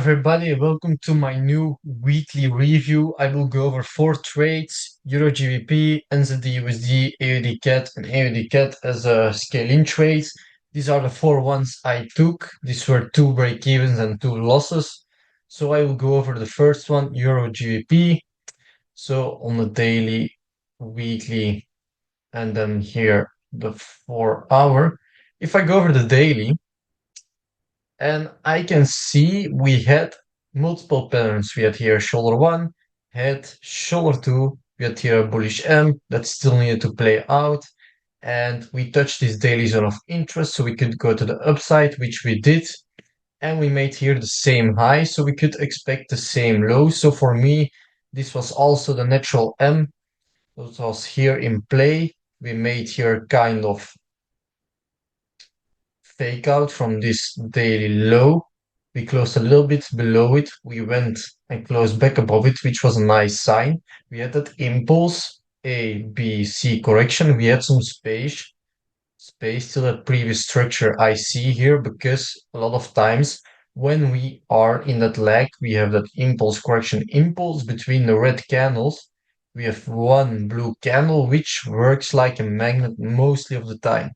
everybody, welcome to my new weekly review. I will go over four trades, EURGBP, NZDUSD, AUDCAD, and AUDCAD as a scale-in trades. These are the four ones I took. These were two break-evens and two losses. So I will go over the first one, EURGBP. So on the daily, weekly, and then here the 4 hour. If I go over the daily, and I can see we had multiple patterns. We had here shoulder one, had shoulder two, we had here a bullish M that still needed to play out. And we touched this daily zone of interest, so we could go to the upside, which we did. And we made here the same high, so we could expect the same low. So for me, this was also the natural M. That was here in play. We made here kind of fake out from this daily low. We closed a little bit below it. We went and closed back above it, which was a nice sign. We had that impulse, A, B, C correction. We had some space to that previous structure I see here, because a lot of times when we are in that lag, we have that impulse correction impulse between the red candles. We have one blue candle, which works like a magnet mostly of the time.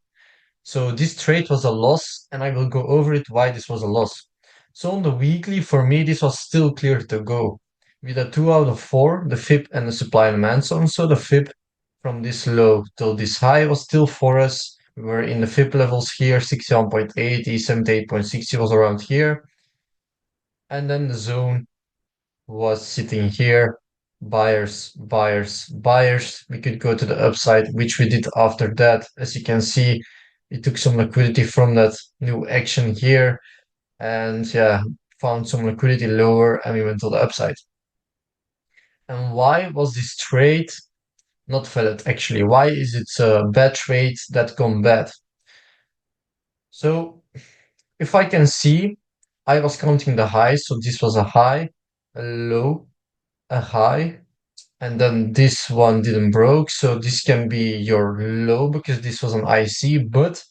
So this trade was a loss, and I will go over it why this was a loss. So on the weekly, for me, this was still clear to go. With a 2 out of 4, the fib and the supply and demand zone. So the fib from this low till this high was still for us. We were in the fib levels here, 61.80, 78.60 was around here. And then the zone was sitting here. Buyers, buyers, buyers. We could go to the upside, which we did after that. As you can see, we took some liquidity from that new action here, and yeah, found some liquidity lower, and we went to the upside. And why was this trade not valid actually? Why is it a bad trade that gone bad? So if I can see, I was counting the highs. So this was a high, a low, a high, and then this one didn't broke. So this can be your low because this was an IC, but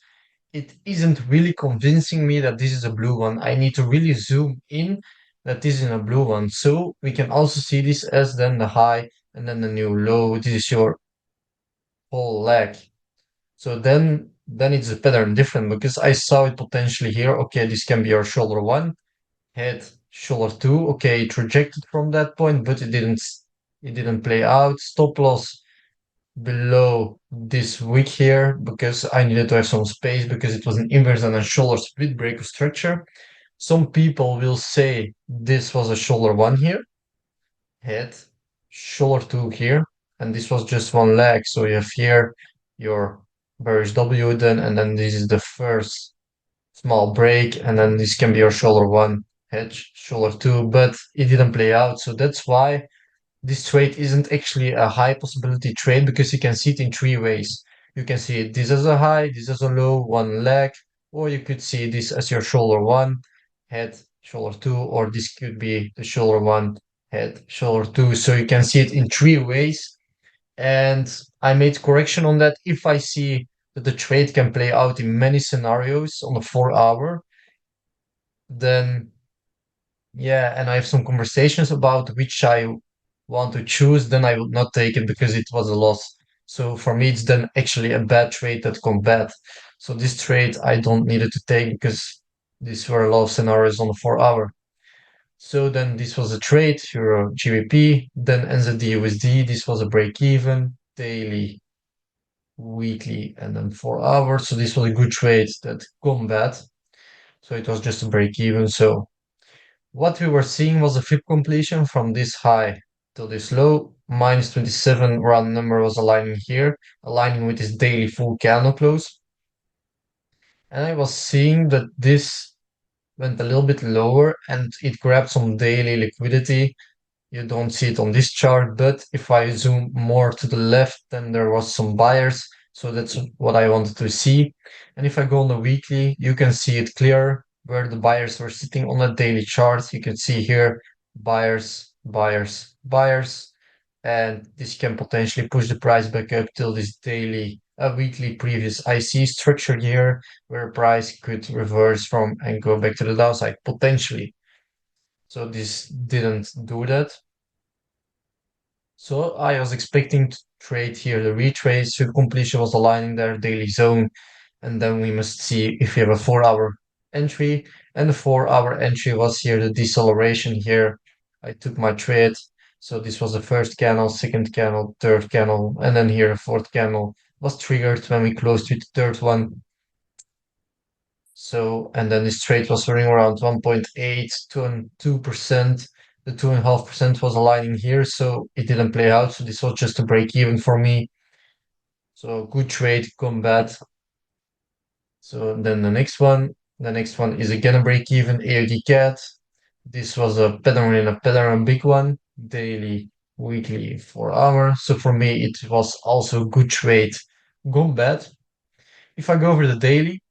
it isn't really convincing me that this is a blue one. I need to really zoom in that this is a blue one. So we can also see this as then the high and then the new low. This is your whole leg. So then it's a pattern different, because I saw it potentially here. Okay, this can be your shoulder one, head, shoulder two. Okay, it rejected from that point, but it didn't play out. Stop loss below this wick here, because I needed to have some space, because it was an inverse and a shoulder split break of structure. Some people will say this was a shoulder one here, head, shoulder two here, and this was just one leg. So you have here your bearish W then, and then this is the first small break, and then this can be your shoulder one, head, shoulder two, but it didn't play out. So that's why this trade isn't actually a high possibility trade, because you can see it in three ways. You can see this as a high, this as a low, one leg, or you could see this as your shoulder one, head, shoulder two, or this could be the shoulder one, head, shoulder two. So you can see it in three ways. And I made correction on that. If I see that the trade can play out in many scenarios on the 4 hour, then yeah, and I have some conversations about which I want to choose, then I would not take it because it was a loss. So for me, it's then actually a bad trade that come bad. So this trade I don't need it to take, because these were a lot of scenarios on the 4 hour. So then this was a trade, Euro GBP, then NZDUSD, this was a break even, daily, weekly, and then 4 hours. So this was a good trade that come bad. So it was just a break even. So what we were seeing was a fib completion from this high to this low. Minus 27 round number was aligning here, aligning with this daily full candle close. And I was seeing that this went a little bit lower and it grabbed some daily liquidity. You don't see it on this chart, but if I zoom more to the left, then there was some buyers. So that's what I wanted to see. And if I go on the weekly, you can see it clear where the buyers were sitting on the daily chart. You can see here buyers, buyers, buyers. And this can potentially push the price back up till this daily, weekly previous IC structure here, where price could reverse from and go back to the downside potentially. So this didn't do that. So I was expecting to trade here the retrace. So completion was aligning their daily zone. And then we must see if we have a 4 hour entry. And the 4 hour entry was here, the deceleration here. I took my trade. So this was the first candle, second candle, third candle, and then here the fourth candle was triggered when we closed with the third one. So, and then this trade was running around 1.8 to 2%. The 2.5% was aligning here, so it didn't play out. So this was just a break even for me. So good trade, come bad. So then the next one is again a break even, AUDCAD. This was a pattern in a pattern, a big one, daily, weekly, 4 hour. So for me, it was also a good trade, gone bad. If I go over the daily,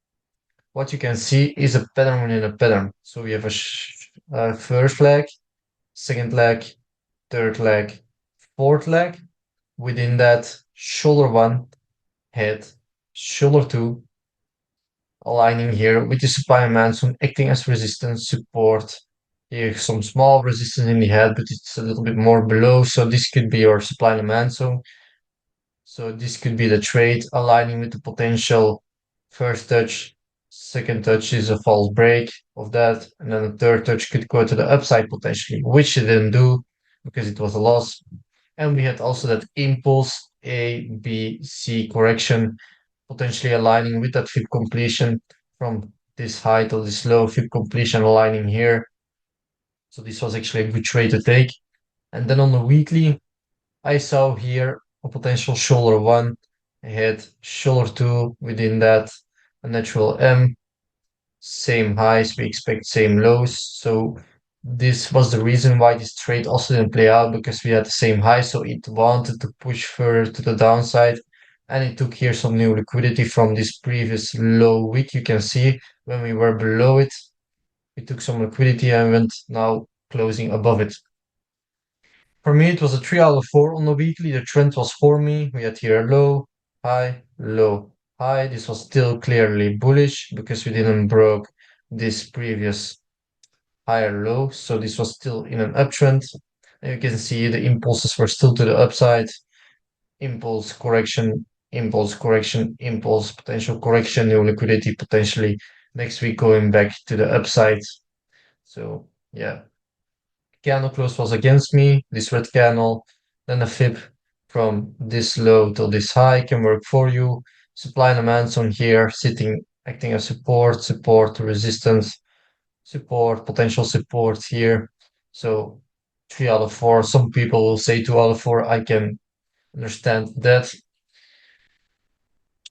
what you can see is a pattern in a pattern. So we have a first leg, second leg, third leg, fourth leg. Within that, shoulder one, head, shoulder two, aligning here with the supply and monsoon, acting as resistance, support. Here, some small resistance in the head, but it's a little bit more below. So this could be your supply and monsoon. So this could be the trade aligning with the potential first touch. Second touch is a false break of that. And then the third touch could go to the upside potentially, which it didn't do because it was a loss. And we had also that impulse A, B, C correction, potentially aligning with that fib completion from this high to this low fib completion aligning here. So this was actually a good trade to take. And then on the weekly, I saw here a potential shoulder one. I had shoulder two within that, a natural M, same highs, we expect same lows. So this was the reason why this trade also didn't play out because we had the same high. So it wanted to push further to the downside. And it took here some new liquidity from this previous low week. You can see when we were below it, we took some liquidity and went now closing above it. For me, it was a 3 out of 4 on the weekly. The trend was for me. We had here low, high, low, high. This was still clearly bullish because we didn't broke this previous higher low. So this was still in an uptrend. And you can see the impulses were still to the upside. Impulse correction, impulse correction, impulse, potential correction, new liquidity potentially next week going back to the upside. So yeah. Candle close was against me, this red candle, then a fib from this low till this high can work for you. Supply and demand on here sitting, acting as support, support, resistance, support, potential support here. So 3 out of 4. Some people will say 2 out of 4. I can understand that.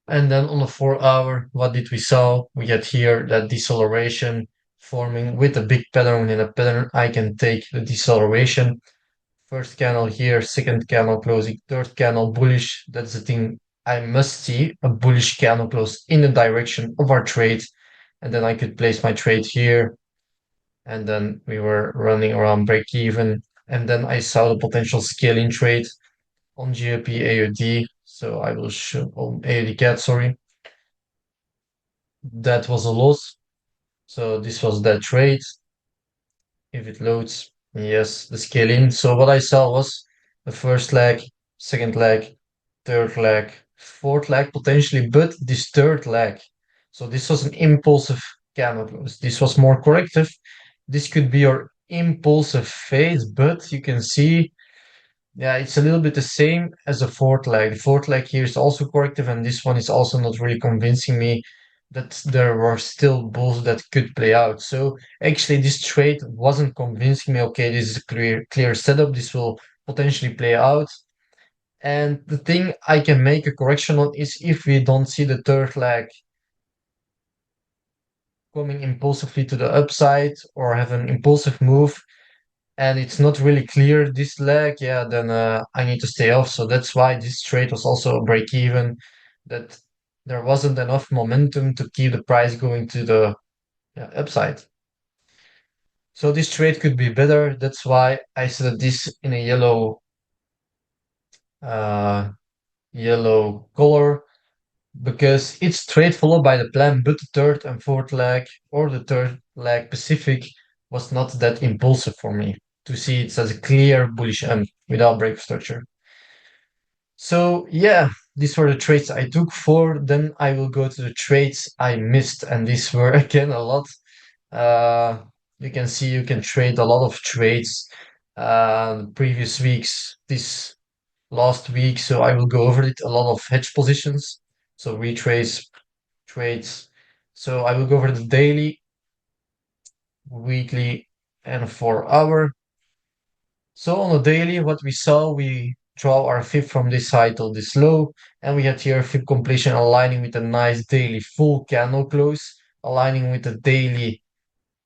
And then on the 4 hour, what did we saw? We get here that deceleration forming with a big pattern in a pattern. I can take the deceleration. First candle here, second candle closing, third candle bullish. That's the thing I must see, a bullish candle close in the direction of our trade. And then I could place my trade here. And then we were running around break even. And then I saw the potential scaling trade on GLP AUD. So I will show on AUD sorry. That was a loss. So this was that trade. If it loads, yes, the scaling. So what I saw was the first leg, second leg, third leg, fourth leg potentially, but this third leg. So this was an impulsive candle close. This was more corrective. This could be your impulsive phase, but you can see, yeah, it's a little bit the same as the fourth leg. The fourth leg here is also corrective, and this one is also not really convincing me that there were still bulls that could play out. So actually, this trade wasn't convincing me. Okay, this is a clear setup. This will potentially play out. And the thing I can make a correction on is if we don't see the third leg coming impulsively to the upside or have an impulsive move, and it's not really clear this leg, yeah, then I need to stay off. So that's why this trade was also a break even, that there wasn't enough momentum to keep the price going to the upside. So this trade could be better. That's why I set this in a uh, yellow color because it's trade followed by the plan, but the third and fourth leg or the third leg Pacific was not that impulsive for me to see it as a clear bullish M without break structure. So yeah, these were the trades I took for. Then I will go to the trades I missed, and these were again a lot. Uh, you can see you can trade a lot of trades previous weeks, this last week. So I will go over it. A lot of hedge positions, so retrace trades. So I will go over the daily, weekly, and 4 hour. So on the daily, what we saw, we draw our fib from this high till this low, and we had here fib completion aligning with a nice daily full candle close, aligning with the daily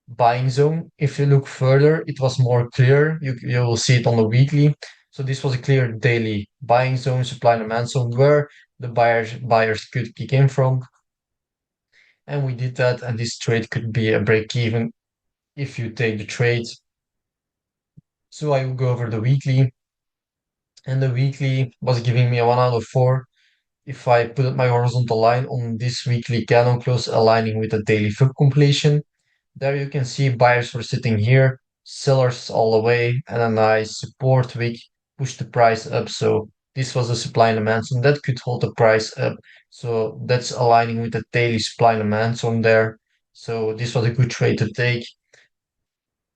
buying zone. If you look further, it was more clear. You will see it on the weekly. So this was a clear daily buying zone, supply and demand zone where the buyers could kick in from. And we did that, and this trade could be a break even if you take the trade. So I will go over the weekly, and the weekly was giving me a 1 out of 4. If I put my horizontal line on this weekly candle close aligning with the daily fib completion, there you can see buyers were sitting here, sellers all the way, and a nice support wick pushed the price up. So this was a supply and demand zone that could hold the price up. So that's aligning with the daily supply and demand zone there. So this was a good trade to take.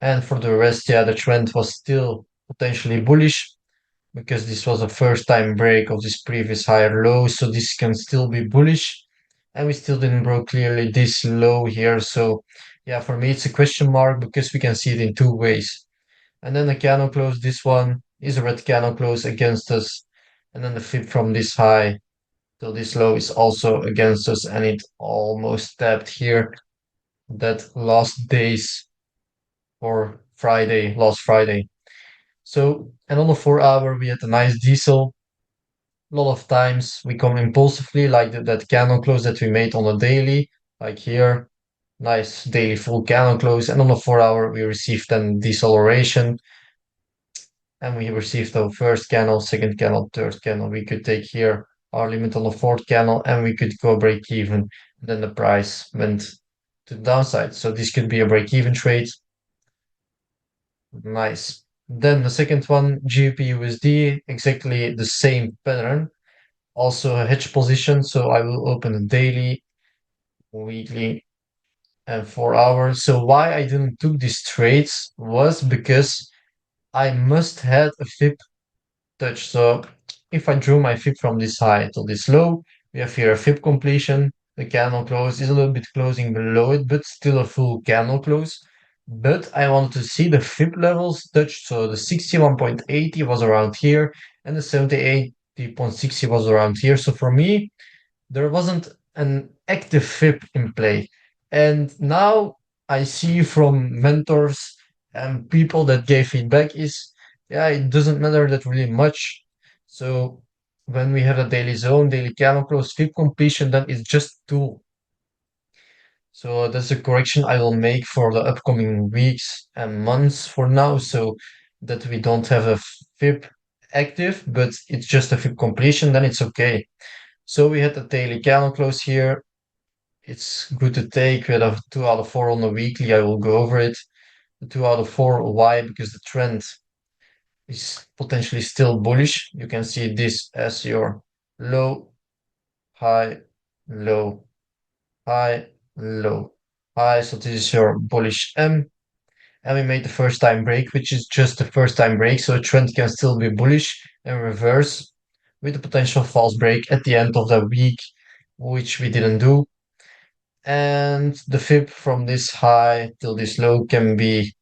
And for the rest, yeah, the trend was still potentially bullish because this was a first time break of this previous higher low. So this can still be bullish. And we still didn't broke clearly this low here. So yeah, for me, it's a question mark because we can see it in two ways. And then the candle close, this one is a red candle close against us. And then the fib from this high till this low is also against us. And it almost tapped here that last days or Friday, last Friday. So, and on the 4 hour, we had a nice diesel. A lot of times we come impulsively, like that candle close that we made on the daily, like here, nice daily full candle close. And on the 4 hour, we received then deceleration, and we received the first candle, second candle, third candle. We could take here our limit on the fourth candle, and we could go break even. Then the price went to the downside. So this could be a break even trade. Nice. Then the second one, GBP exactly the same pattern. Also a hedge position, so I will open a daily, weekly, and 4 hours. So why I didn't took these trades was because I must had a fib touch. So if I drew my fib from this high to this low, we have here a fib completion. The candle close is a little bit closing below it, but still a full candle close. But I wanted to see the fib levels touched. So the 61.80 was around here, and the 78.60 was around here. So for me, there wasn't an active fib in play. And now I see from mentors and people that gave feedback is, yeah, it doesn't matter that really much. So when we have a daily zone, daily candle close, fib completion, then it's just tool. So that's a correction I will make for the upcoming weeks and months for now, so that we don't have a fib active, but it's just a fib completion, then it's okay. So we had a daily candle close here. It's good to take. We had a 2 out of 4 on the weekly. I will go over it. The 2 out of 4. Why? Because the trend is potentially still bullish. You can see this as your low, high, low, high, low, high. So this is your bullish M. And we made the first time break, which is just the first time break. So a trend can still be bullish and reverse with a potential false break at the end of the week, which we didn't do. And the fib from this high till this low can be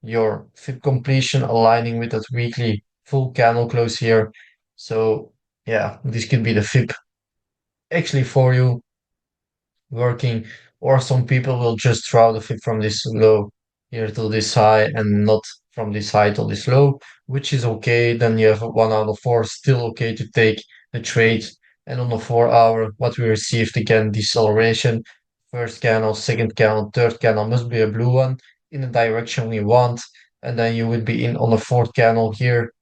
your fib completion aligning with that weekly full candle close here. So yeah, this could be the fib actually for you working, or some people will just draw the fib from this low here till this high and not from this high till this low, which is okay. Then you have a 1 out of 4, still okay to take the trade. And on the 4 hour, what we received again, deceleration. First candle, second candle, third candle must be a blue one in the direction we want. And then you would be in on the fourth candle here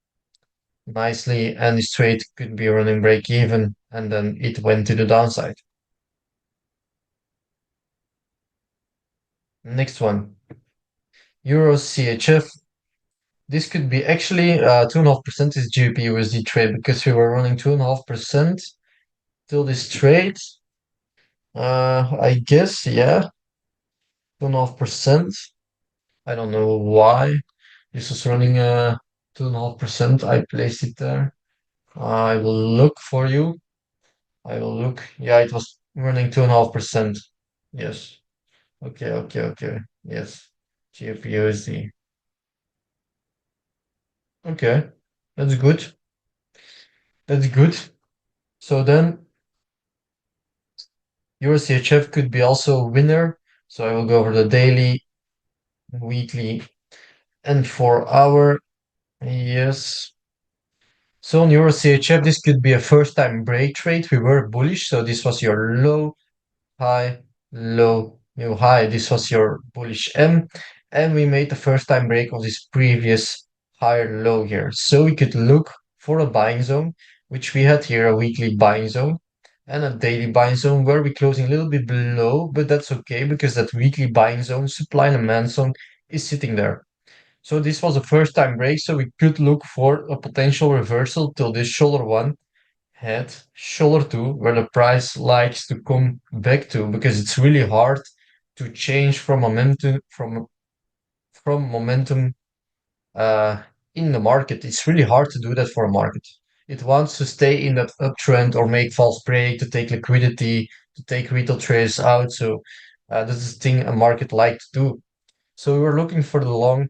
nicely, and this trade could be running break even. And then it went to the downside. Next one. Euro CHF. This could be actually 2.5% is GBP USD trade because we were running 2.5% till this trade. I guess, yeah, 2.5%. I don't know why. This was running 2.5%. I placed it there. I will look for you. I will look. Yeah, it was running 2.5%. Yes. Okay, okay, okay. Yes. GBP USD. Okay. That's good. That's good. So then your CHF could be also a winner. So I will go over the daily, weekly, and 4 hour. Yes. So on Euro CHF, this could be a first time break trade. We were bullish. So this was your low, high, low, new high. This was your bullish M. And we made the first time break of this previous higher low here. So we could look for a buying zone, which we had here, a weekly buying zone and a daily buying zone where we're closing a little bit below, but that's okay because that weekly buying zone, supply and demand zone is sitting there. So this was a first time break, so we could look for a potential reversal till this shoulder one had shoulder two, where the price likes to come back to because it's really hard to change from momentum uh, in the market. It's really hard to do that for a market. It wants to stay in that uptrend or make false break to take liquidity, to take retail traders out. So this is the thing a market like to do. So we were looking for the long.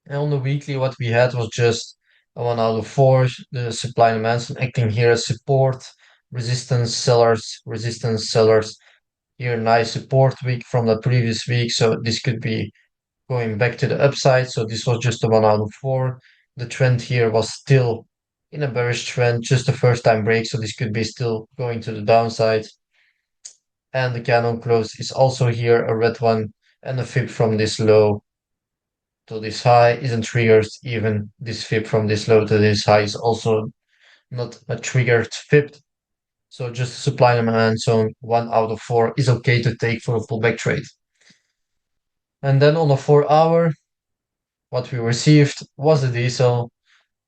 And on the weekly, what we had was just a 1 out of 4, the supply and demand acting here as support, resistance, sellers. Here, nice support week from the previous week. So this could be going back to the upside. So this was just a 1 out of 4. The trend here was still in a bearish trend, just a first time break. So this could be still going to the downside. And the candle close is also here a red one and a fib from this low to this high isn't triggered. Even this fib from this low to this high is also not a triggered fib. So just supply and demand zone 1 out of 4 is okay to take for a pullback trade. And then on a 4 hour, what we received was a diesel.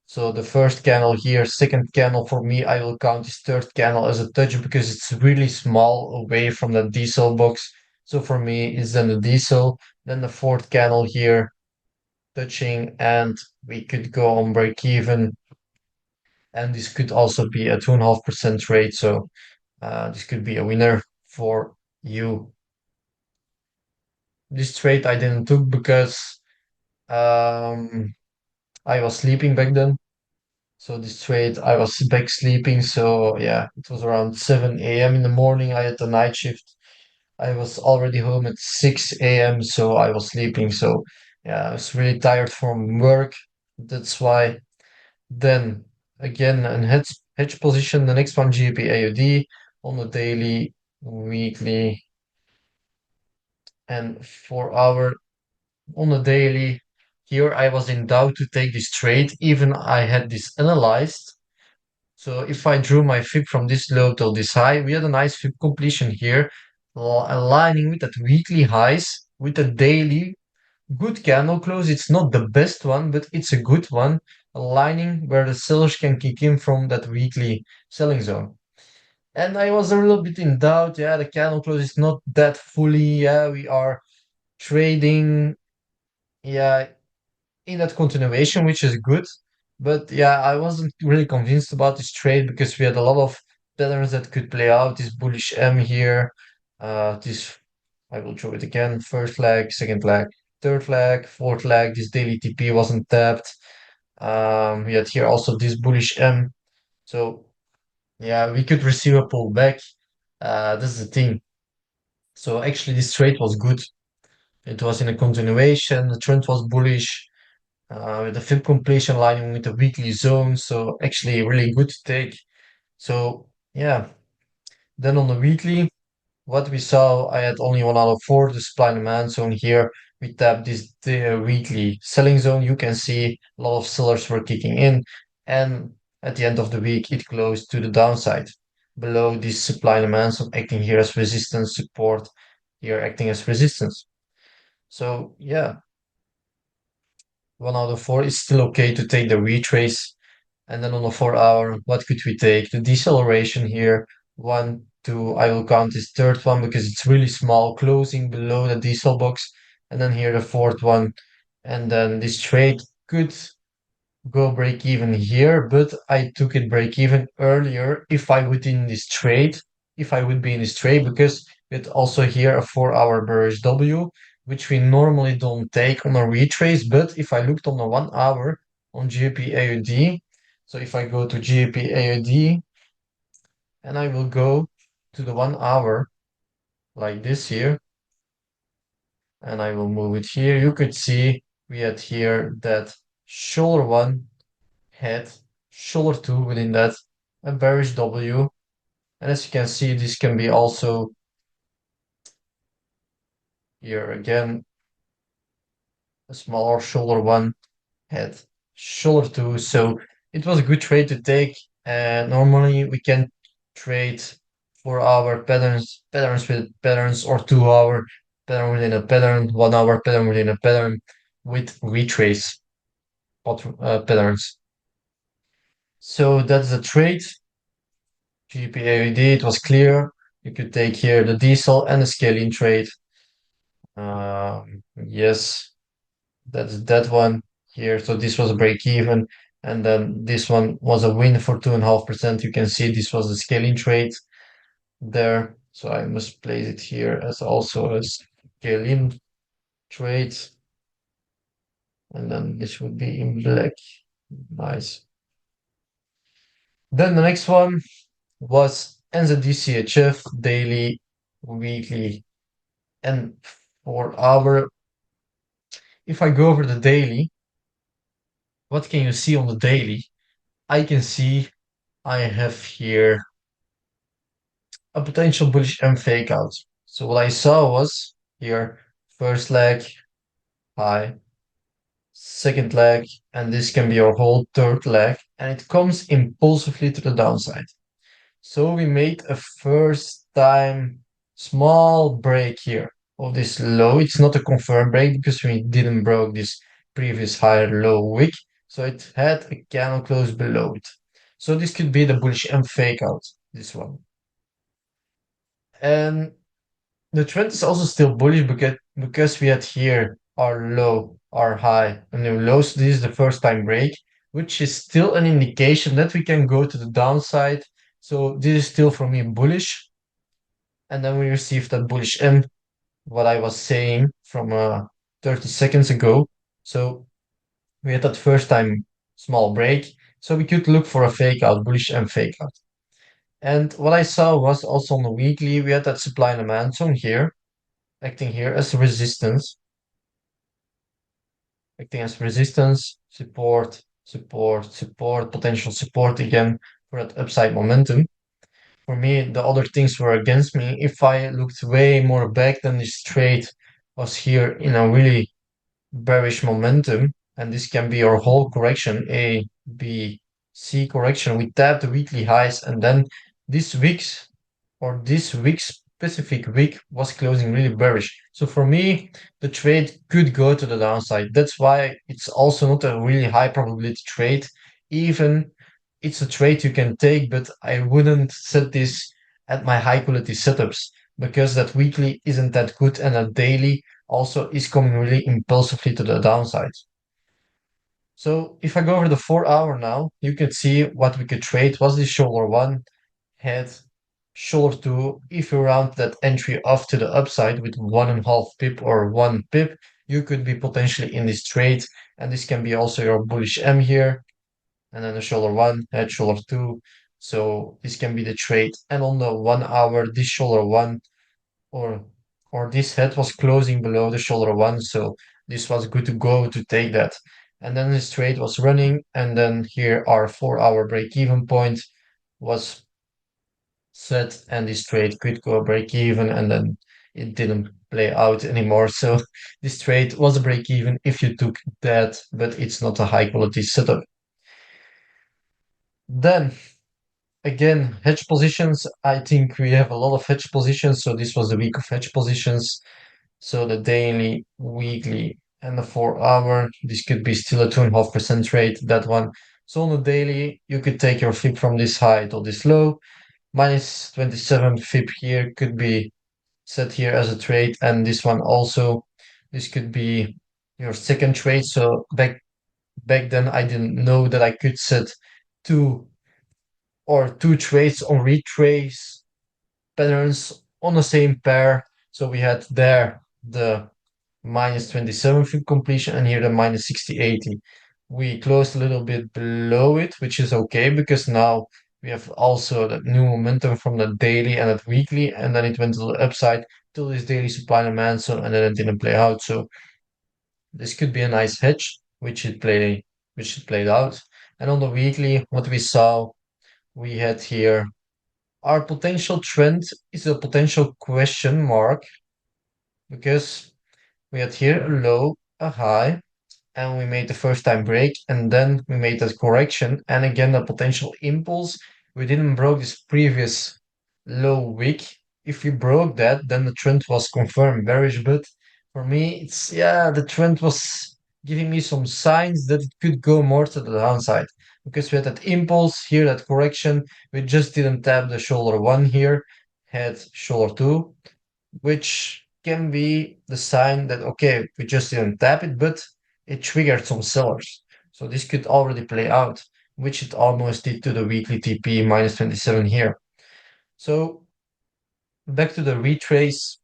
So the first candle here, second candle for me, I will count this third candle as a touch because it's really small away from the diesel box. So for me, it's then the diesel, then the fourth candle here, touching, and we could go on break even. And this could also be a 2.5% trade. So this could be a winner for you. This trade I didn't took because um, I was sleeping back then. So this trade, I was back sleeping. So yeah, it was around 7 a.m. in the morning. I had the night shift. I was already home at 6 a.m. So I was sleeping. So yeah, I was really tired from work. That's why then again, an hedge position. The next one, GBP AUD on the daily, weekly, and 4 hour on the daily. Here I was in doubt to take this trade. Even I had this analyzed. So if I drew my fib from this low till this high, we had a nice fib completion here, aligning with that weekly highs with a daily good candle close. It's not the best one, but it's a good one, aligning where the sellers can kick in from that weekly selling zone. And I was a little bit in doubt. Yeah, the candle close is not that fully. Yeah, we are trading. Yeah, in that continuation, which is good. But yeah, I wasn't really convinced about this trade because we had a lot of patterns that could play out. This bullish M here, this I will show it again. First leg, second leg, third leg, fourth leg. This daily TP wasn't tapped. We had here also this bullish M. So yeah, we could receive a pullback. This is the thing. So actually, this trade was good. It was in a continuation. The trend was bullish with the fib completion lining with the weekly zone. So actually really good to take. So yeah, then on the weekly, what we saw, I had only 1 out of 4, the supply and demand zone here. We tapped this the weekly selling zone. You can see a lot of sellers were kicking in. And at the end of the week, it closed to the downside. Below this supply and demand zone acting here as resistance, support here acting as resistance. So yeah, 1 out of 4 is still okay to take the retrace. And then on the 4 hour, what could we take? The deceleration here, 1, 2, I will count this third one because it's really small, closing below the decel box. And then here the fourth one. And then this trade could go break even here, but I took it break even earlier if I would be in this trade, because it's also here a 4 hour bearish W, which we normally don't take on a retrace. But if I looked on the 1 hour on GBP AUD, so if I go to GBP AUD and I will go to the 1 hour like this here, and I will move it here, you could see we had here that shoulder one had shoulder 2 within that, a bearish W. And as you can see, this can be also here again, a smaller shoulder 1 had shoulder 2. So it was a good trade to take. And normally we can trade 4 hour patterns with patterns, or 2 hour pattern within a pattern, 1 hour pattern within a pattern with retrace patterns. So that's the trade. GPAUD, it was clear. You could take here the diesel and the scaling trade. Yes, that's that one here. So this was a break even, and then this one was a win for 2.5%. You can see this was a scaling trade there. So I must place it here as also a scaling trade. And then this would be in black. Nice. Then the next one was NZDCHF daily, weekly, and for our, if I go over the daily, what can you see on the daily? I can see I have here a potential bullish M fake out. So what I saw was here, first leg, high, second leg, and this can be our whole third leg, and it comes impulsively to the downside. So we made a first time small break here of this low. It's not a confirmed break because we didn't broke this previous higher low wick. So it had a candle close below it. So this could be the bullish M fake out, this one. And the trend is also still bullish because we had here our low, our high, and new low. So this is the first time break, which is still an indication that we can go to the downside. So this is still for me bullish. And then we received that bullish M, what I was saying from 30 seconds ago. So we had that first time small break. So we could look for a fake out, bullish M fake out. And what I saw was also on the weekly, we had that supply and demand zone here, acting here as resistance, support, support, support, potential support again for that upside momentum. For me, the other things were against me. If I looked way more back, then this trade was here in a really bearish momentum, and this can be our whole correction, A, B, C correction. We tap the weekly highs, and then this week's this week's specific week was closing really bearish. So for me, the trade could go to the downside. That's why it's also not a really high probability trade. Even it's a trade you can take, but I wouldn't set this at my high quality setups because that weekly isn't that good, and a daily also is coming really impulsively to the downside. So if I go over the 4 hour now, you can see what we could trade was this shoulder 1, head, shoulder 2. If you round that entry off to the upside with 1.5 pip or 1 pip, you could be potentially in this trade. And this can be also your bullish M here. And then the shoulder 1, head, shoulder 2. So this can be the trade. And on the 1 hour, this shoulder 1 or this head was closing below the shoulder 1, so this was good to go to take that. And then this trade was running, and then here our 4 hour break even point was set, and this trade could go break even, and then it didn't play out anymore. So this trade was a break even if you took that, but it's not a high quality setup. Then again, hedge positions. I think we have a lot of hedge positions, so this was the week of hedge positions. So the daily, weekly, and the 4 hour, this could be still a 2.5% trade, that one. So on the daily, you could take your fib from this high to this low. Minus 27 fib here could be set here as a trade, and this one also. This could be your second trade. So back then I didn't know that I could set two two trades on retrace patterns on the same pair. So we had there the minus 27 for completion and here the minus 60.80. We closed a little bit below it, which is okay because now we have also that new momentum from the daily and that weekly, and then it went to the upside till this daily supply and demand zone, and then it didn't play out. So this could be a nice hedge, which it played out. And on the weekly, what we saw, we had here our potential trend is a potential question mark because we had here a low, a high, and we made the first time break, and then we made that correction, and again the potential impulse. We didn't broke this previous low wick. If we broke that, then the trend was confirmed bearish. But for me, it's yeah, the trend was giving me some signs that it could go more to the downside because we had that impulse here, that correction. We just didn't tap the shoulder one here, had shoulder two, which can be the sign that okay, we just didn't tap it, but it triggered some sellers. So this could already play out, which it almost did to the weekly TP minus 27 here. So back to the retrace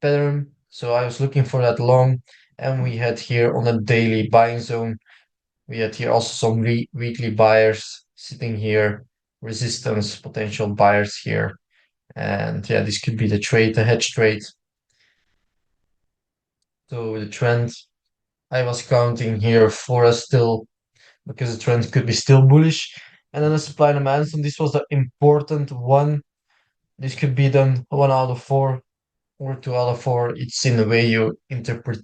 pattern. So I was looking for that long, and we had here on the daily buying zone, we had here also some weekly buyers sitting here, resistance, potential buyers here. And yeah, this could be the trade, the hedge trade. So the trend, I was counting here for us still because the trend could be still bullish. And then the supply and demand, and this was the important one. This could be then 1 out of 4 or 2 out of 4. It's in the way you interpret,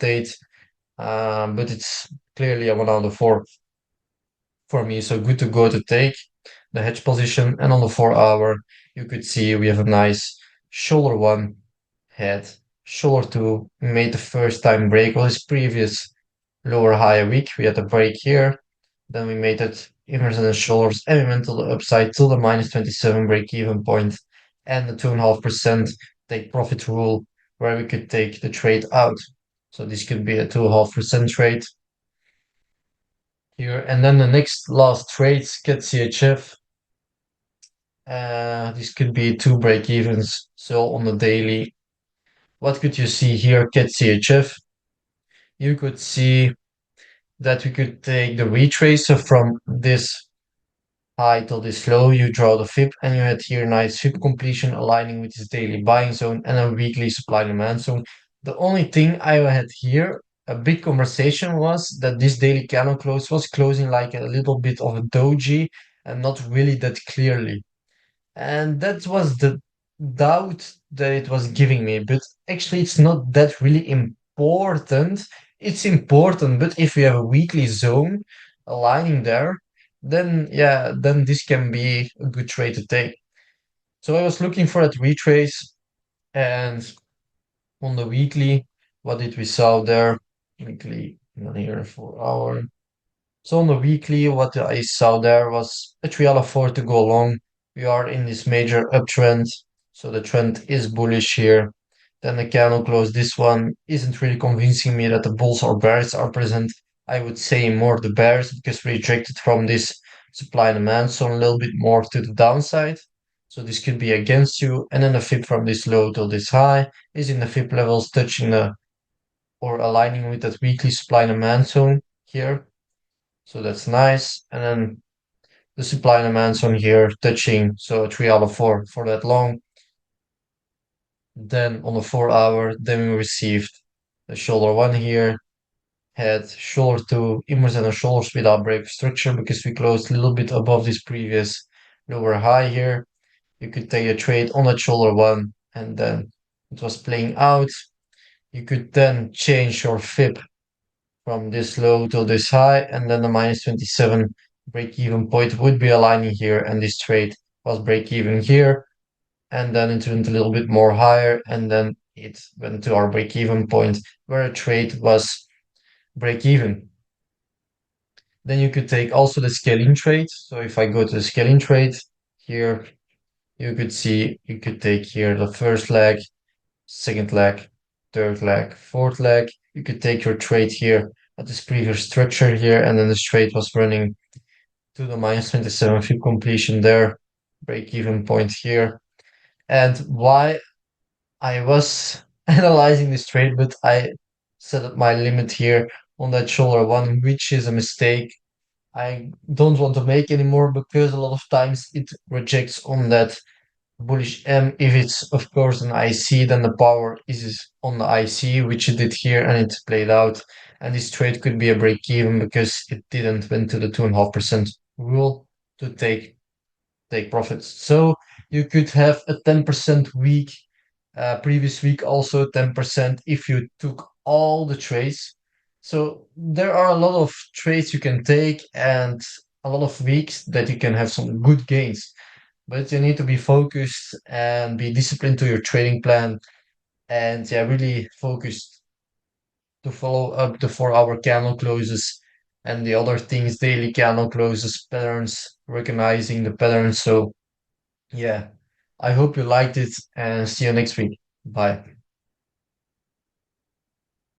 but it's clearly a 1 out of 4 for me. So good to go to take the hedge position. And on the 4 hour, you could see we have a nice shoulder one, head, shoulder two, made the first time break on his previous lower high week. We had a break here. Then we made it inverse and shoulders, and we went to the upside till the minus 27 break even point and the 2.5% take profit rule where we could take the trade out. So this could be a 2.5% trade here. And then the next last trade, get CHF. This could be 2 break evens. So on the daily, what could you see here? Get CHF. You could see that we could take the retracer from this high till this low, you draw the fib, and you had here nice fib completion aligning with this daily buying zone and a weekly supply demand zone. The only thing I had here, a big conversation was that this daily candle close was closing like a little bit of a doji and not really that clearly. And that was the doubt that it was giving me. But actually, it's not that really important. It's important, but if we have a weekly zone aligning there, then yeah, then this can be a good trade to take. So I was looking for that retrace, and on the weekly, what did we saw there? Weekly, not here, 4 hour. So on the weekly, what I saw there was a 3 out of 4 to go long. We are in this major uptrend, so the trend is bullish here. Then the candle close. This one isn't really convincing me that the bulls or bears are present. I would say more the bears because we rejected from this supply and demand, so a little bit more to the downside. So this could be against you. And then the fib from this low till this high is in the fib levels touching the or aligning with that weekly supply and demand zone here. So that's nice. And then the supply and demand zone here touching, so 3 out of 4 for that long. Then on the 4 hour, then we received the shoulder one here, had shoulder two, inverse and a shoulders without break structure because we closed a little bit above this previous lower high here. You could take a trade on that shoulder one, and then it was playing out. You could then change your fib from this low to this high, and then the minus 27 break-even point would be aligning here, and this trade was break-even here, and then it went a little bit more higher, and then it went to our break-even point where a trade was break even. Then you could take also the scaling trade. So if I go to the scaling trade here, you could see you could take here the first leg, second leg, third leg, fourth leg. You could take your trade here at this previous structure here, and then this trade was running to the minus 27 fib completion there, break even point here. And why I was analyzing this trade, but I set up my limit here on that shoulder one, which is a mistake I don't want to make anymore because a lot of times it rejects on that bullish M. If it's of course an IC, then the power is on the IC, which it did here, and it played out. And this trade could be a break even because it didn't went to the 2.5% rule to take profits. So you could have a 10% week, previous week also 10% if you took all the trades. So there are a lot of trades you can take and a lot of weeks that you can have some good gains. But you need to be focused and be disciplined to your trading plan and yeah, really focused to follow up the 4 hour candle closes and the other things, daily candle closes, patterns, recognizing the patterns. So yeah, I hope you liked it and see you next week. Bye.